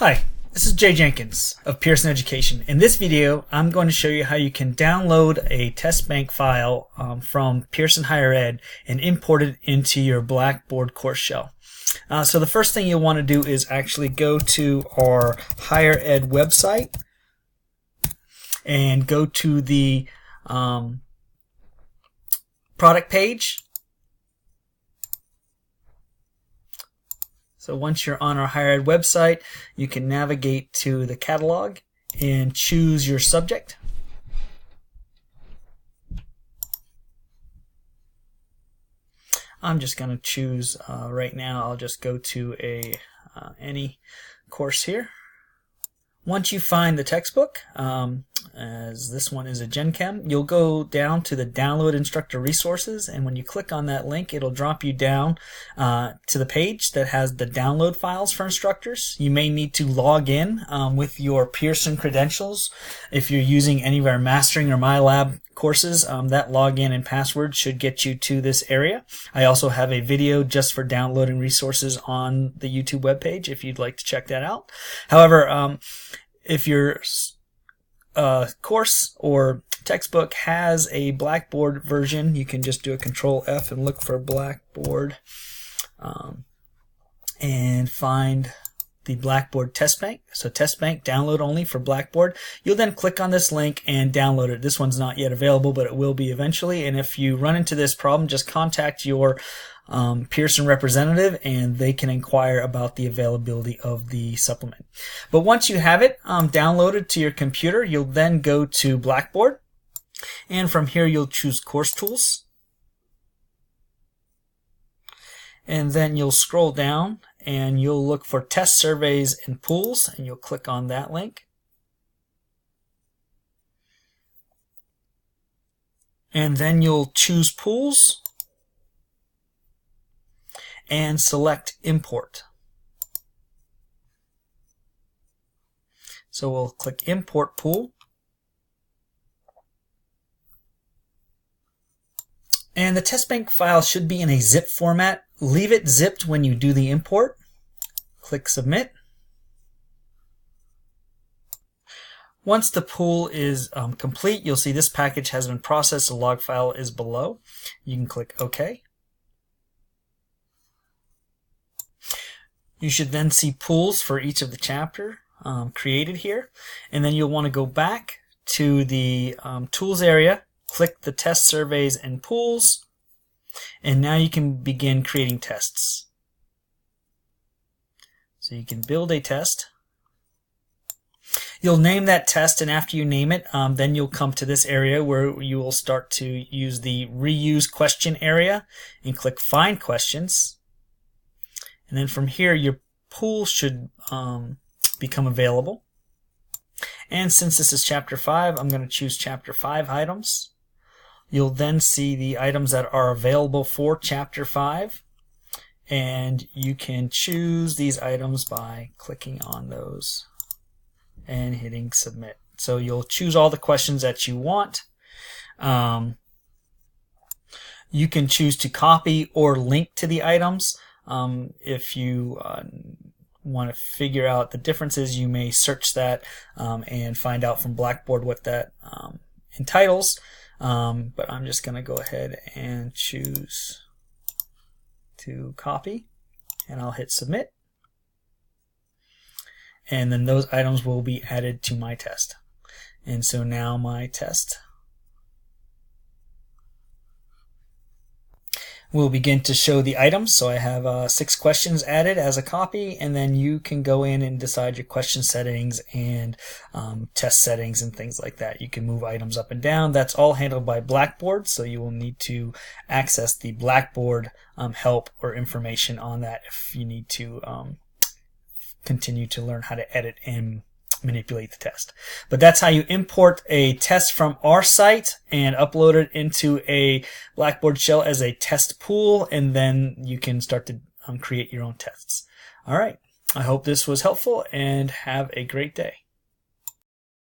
Hi, this is Jay Jenkins of Pearson Education. In this video, I'm going to show you how you can download a Testbank file from Pearson Higher Ed and import it into your Blackboard course shell. So the first thing you'll want to do is actually go to our Higher Ed website and go to the product page. So once you're on our Higher Ed website, you can navigate to the catalog and choose your subject. I'm just going to choose right now. I'll just go to any course here. Once you find the textbook, as this one is a Gen Chem, you'll go down to the Download Instructor Resources, and when you click on that link, it'll drop you down to the page that has the download files for instructors. You may need to log in with your Pearson credentials. If you're using any of our Mastering or MyLab courses, that login and password should get you to this area. I also have a video just for downloading resources on the YouTube webpage if you'd like to check that out. However, if your course or textbook has a Blackboard version, you can just do a Control F and look for Blackboard and find the Blackboard Testbank. So Testbank, download only for Blackboard. You'll then click on this link and download it. This one's not yet available, but it will be eventually. And if you run into this problem, just contact your Pearson representative and they can inquire about the availability of the supplement. But once you have it downloaded to your computer, you'll then go to Blackboard, and from here you'll choose Course Tools, and then you'll scroll down and you'll look for Test Surveys and Pools, and you'll click on that link. And then you'll choose Pools and select Import. So we'll click Import Pool. And the Testbank file should be in a zip format. Leave it zipped when you do the import. Click Submit. Once the pool is complete, you'll see this package has been processed. The log file is below. You can click OK. You should then see pools for each of the chapter created here. And then you'll want to go back to the Tools area, click the Test Surveys and Pools, and now you can begin creating tests. So you can build a test. You'll name that test, and after you name it, then you'll come to this area where you will start to use the Reuse Question area and click Find Questions. And then from here, your pool should become available. And since this is Chapter 5, I'm going to choose Chapter 5 items. You'll then see the items that are available for Chapter 5. And you can choose these items by clicking on those and hitting Submit. So you'll choose all the questions that you want. You can choose to copy or link to the items. If you want to figure out the differences, you may search that and find out from Blackboard what that entitles. But I'm just going to go ahead and choose to copy, and I'll hit Submit. And then those items will be added to my test. And so now my test will begin to show the items. So I have 6 questions added as a copy, and then you can go in and decide your question settings and test settings and things like that. You can move items up and down. That's all handled by Blackboard, so you will need to access the Blackboard help or information on that if you need to continue to learn how to edit and manipulate the test. But that's how you import a test from our site and upload it into a Blackboard shell as a test pool, and then you can start to create your own tests. All right. I hope this was helpful, and have a great day.